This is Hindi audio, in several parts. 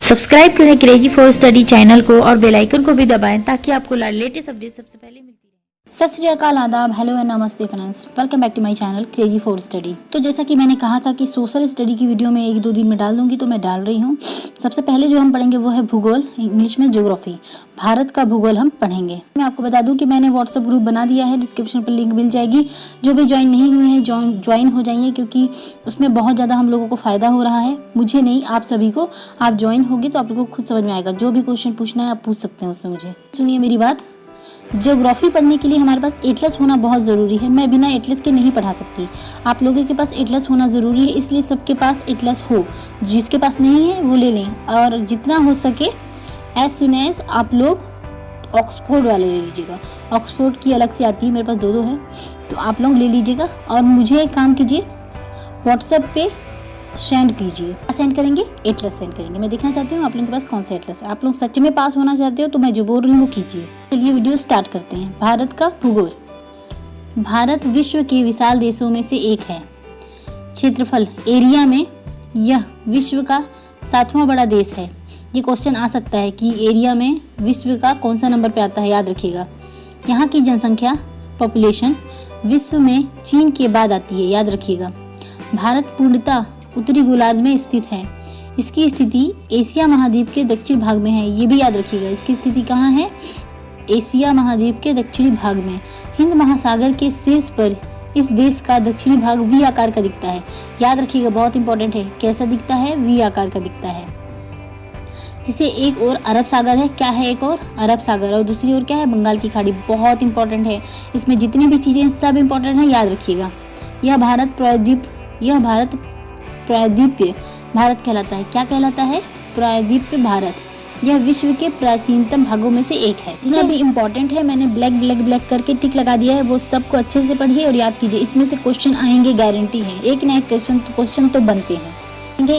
सब्सक्राइब करें क्रेजी फॉर स्टडी चैनल को और बेल आइकन को भी दबाएं ताकि आपको लेटेस्ट अपडेट सबसे पहले मिलती रहे। सत श्री अकाल, आदाब, हेलो एंड नमस्ते friends, welcome back to my channel crazy for study. तो जैसा कि मैंने कहा था कि सोशल स्टडी की वीडियो में 1-2 दिन में डाल दूंगी, तो मैं डाल रही हूँ। सबसे पहले जो हम पढ़ेंगे वो है भूगोल, इंग्लिश में ज्योग्राफी। भारत का भूगोल हम पढ़ेंगे। मैं आपको बता दूं कि मैंने व्हाट्सएप ग्रुप बना दिया है, डिस्क्रिप्शन पर लिंक मिल जाएगी। जो भी ज्वाइन नहीं हुए हैं ज्वाइन हो जाइए, क्योंकि उसमें बहुत ज़्यादा हम लोगों को फ़ायदा हो रहा है। मुझे नहीं, आप सभी को। आप ज्वाइन होगी तो आप लोगों को खुद समझ में आएगा। जो भी क्वेश्चन पूछना है आप पूछ सकते हैं उसमें मुझे। सुनिए मेरी बात, ज्योग्राफी पढ़ने के लिए हमारे पास एटलस होना बहुत ज़रूरी है। मैं बिना एटलस के नहीं पढ़ा सकती। आप लोगों के पास एटलस होना ज़रूरी है, इसलिए सबके पास एटलस हो। जिसके पास नहीं है वो ले लें, और जितना हो सके एज सुन एज आप लोग ऑक्सफोर्ड वाले ले लीजिएगा। ऑक्सफोर्ड की अलग से आती है, मेरे पास 2 है, तो आप लोग ले लीजिएगा। और मुझे एक काम कीजिए, व्हाट्सएप पे सेंड कीजिए। सेंड करेंगे, एटलस सेंड करेंगे। मैं देखना चाहती हूँ आप लोगों के पास कौन सा एटलस है। आप लोग सच में पास होना चाहते हो तो मैं जो बोल रही हूँ वो कीजिए। चलिए वीडियो स्टार्ट करते हैं। भारत का भूगोल। भारत विश्व के विशाल देशों में से एक है। क्षेत्रफल, एरिया में यह विश्व का 7वां बड़ा देश है। ये क्वेश्चन आ सकता है कि एरिया में विश्व का कौन सा नंबर पे आता है, याद रखिएगा। यहाँ की जनसंख्या, पॉपुलेशन, विश्व में चीन के बाद आती है, याद रखिएगा। भारत पूर्णतः उत्तरी गोलार्ध में स्थित है। इसकी स्थिति एशिया महाद्वीप के दक्षिण भाग में है, ये भी याद रखिएगा। इसकी स्थिति कहाँ है? एशिया महाद्वीप के दक्षिणी भाग में। हिंद महासागर के शीर्ष पर इस देश का दक्षिणी भाग वी आकार का दिखता है, याद रखिएगा, बहुत इंपॉर्टेंट है। कैसा दिखता है? वी आकार का दिखता है। जिसे एक और अरब सागर है। क्या है? एक और अरब सागर, और दूसरी ओर क्या है? बंगाल की खाड़ी। बहुत इंपॉर्टेंट है। इसमें जितनी भी चीजें सब इंपॉर्टेंट है, याद रखिएगा। यह भारत प्रायद्वीपीय भारत कहलाता है। क्या कहलाता है? प्रायद्वीपीय भारत। यह विश्व के प्राचीनतम भागों में से एक है। जितना भी इंपॉर्टेंट है मैंने ब्लैक करके टिक लगा दिया है, वो सबको अच्छे से पढ़िए और याद कीजिए। इसमें से क्वेश्चन आएंगे, गारंटी है। एक ना एक क्वेश्चन तो बनते हैं।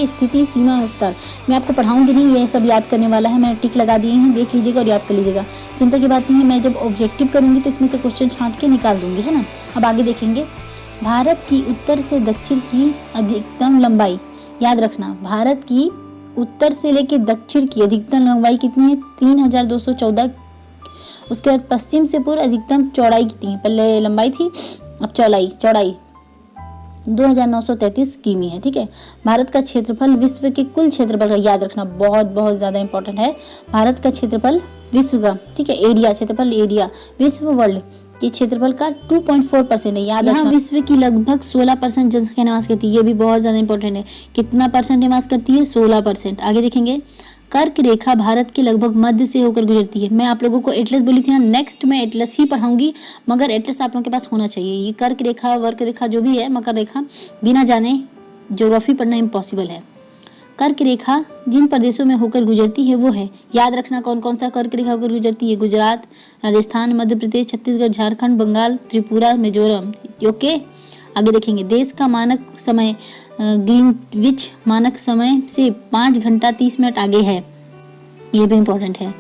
स्थिति, सीमा और स्तर मैं आपको पढ़ाऊंगी नहीं, ये सब याद करने वाला है। मैंने टिक लगा दिए हैं, देख लीजिएगा और याद कर लीजिएगा। चिंता की बात नहीं है। मैं जब ऑब्जेक्टिव करूंगी तो इसमें से क्वेश्चन छांट के निकाल दूंगी, है ना। अब आगे देखेंगे। भारत की उत्तर से दक्षिण की अधिकतम लंबाई, याद रखना। भारत की उत्तर से लेकर दक्षिण की अधिकतम लंबाई कितनी है? 3214। उसके बाद पश्चिम से पूर्व अधिकतम चौड़ाई कितनी है? पहले लंबाई थी, अब चौड़ाई 2933 किमी है, ठीक है। भारत का क्षेत्रफल विश्व के कुल क्षेत्रफल का, याद रखना, बहुत ज़्यादा इंपॉर्टेंट है। भारत का क्षेत्रफल विश्व का, ठीक है, एरिया, क्षेत्रफल एरिया विश्व वर्ल्ड के क्षेत्रफल का 2.4% है, याद रखना। विश्व की लगभग 16% जनसंख्या निवास करती है। ये भी बहुत ज़्यादा इंपॉर्टेंट है। कितना परसेंट निवास करती है? 16%। आगे देखेंगे। कर्क रेखा भारत के लगभग मध्य से होकर गुजरती है। मैं आप लोगों को एटलस बोली थी ना, नेक्स्ट में एटलस ही पढ़ाऊंगी, मगर एटलस आप लोगों के पास होना चाहिए। ये कर्क रेखा, वर्क रेखा जो भी है, मकर रेखा, बिना जाने ज्योग्राफी पढ़ना इम्पॉसिबल है। कर्क रेखा जिन प्रदेशों में होकर गुजरती है वो है, याद रखना, कौन कौन सा कर्क रेखा होकर गुजरती है? गुजरात, राजस्थान, मध्य प्रदेश, छत्तीसगढ़, झारखंड, बंगाल, त्रिपुरा, मिजोरम। ओके, आगे देखेंगे। देश का मानक समय ग्रीनविच मानक समय से 5 घंटा 30 मिनट आगे है, ये भी इंपॉर्टेंट है।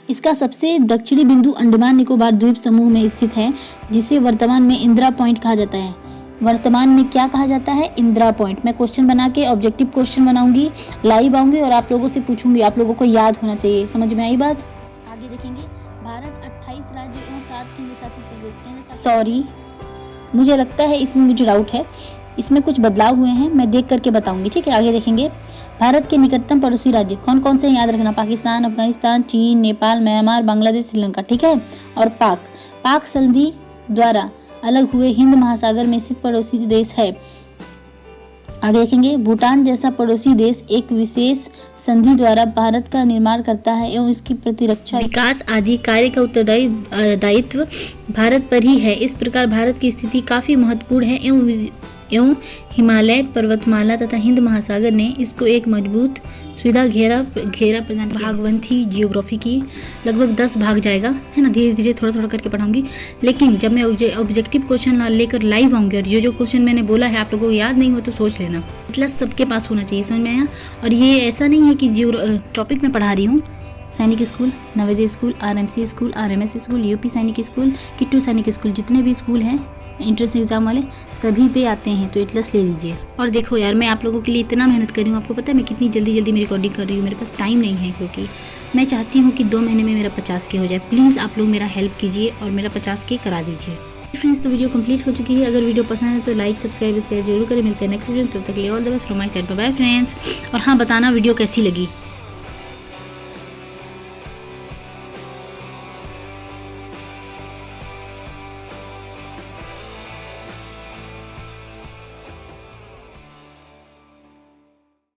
इसका सबसे दक्षिणी बिंदु अंडमान निकोबार द्वीप समूह में स्थित है, जिसे वर्तमान में इंदिरा पॉइंट कहा जाता है। वर्तमान में क्या कहा जाता है? इंदिरा पॉइंट। मैं क्वेश्चन बना के ऑब्जेक्टिव क्वेश्चन बनाऊंगी, लाइव आऊंगी और आप लोगों से पूछूंगी। आप लोगों को याद होना चाहिए। समझ में आई बात? आगे देखेंगे। भारत 28 राज्य एवं 7 केंद्र शासित प्रदेश। सॉरी, मुझे लगता है इसमें मुझे डाउट है, इसमें कुछ बदलाव हुए हैं, मैं देख करके बताऊंगी, ठीक है। आगे देखेंगे। भारत के निकटतम पड़ोसी राज्य कौन कौन से, याद रखना। पाकिस्तान, अफगानिस्तान, चीन, नेपाल, म्यांमार, बांग्लादेश, श्रीलंका, ठीक है। और पाक संधि द्वारा अलग हुए हिंद महासागर में स्थित पड़ोसी देश है। आगे देखेंगे। भूटान जैसा पड़ोसी देश एक विशेष संधि द्वारा भारत का निर्माण करता है एवं इसकी प्रतिरक्षा, विकास आदि कार्य का उत्तरदायित्व भारत पर ही है। इस प्रकार भारत की स्थिति काफी महत्वपूर्ण है एवं हिमालय पर्वतमाला तथा हिंद महासागर ने इसको एक मजबूत सुविधा घेरा प्रदान। भागवंती जियोग्राफी की लगभग 10 भाग जाएगा, है ना। धीरे धीरे थोड़ा करके पढ़ाऊंगी, लेकिन जब मैं ऑब्जेक्टिव क्वेश्चन लेकर लाइव आऊंगी और जो क्वेश्चन मैंने बोला है आप लोगों को याद नहीं हो तो सोच लेना। प्लस सबके पास होना चाहिए, समझ में आया। और ये ऐसा नहीं है कि टॉपिक में पढ़ा रही हूँ। सैनिक school, Navodaya school, RMC school, RMS school, UP सैनिक स्कूल, किट्टू सैनिक स्कूल, जितने भी स्कूल हैं एंट्रेंस एग्जाम वाले सभी पे आते हैं, तो एटलस ले लीजिए। और देखो यार, मैं आप लोगों के लिए इतना मेहनत कर रही हूँ, आपको पता है मैं कितनी जल्दी जल्दी मैं रिकॉर्डिंग कर रही हूँ, मेरे पास टाइम नहीं है, क्योंकि मैं चाहती हूँ कि 2 महीने में मेरा 50K हो जाए। प्लीज़ आप लोग मेरा हेल्प कीजिए और मेरा 50K करा दीजिए। फ्रेंड्स, तो वीडियो कंप्लीट हो चुकी है। अगर वीडियो पसंद है तो लाइक, सब्सक्राइब, शेयर जरूर करें। मिलते हैं नेक्स्ट वीडियो, तब तक के लिए all the best from my side. Bye bye friends. और हाँ, बताना वीडियो कैसी लगी।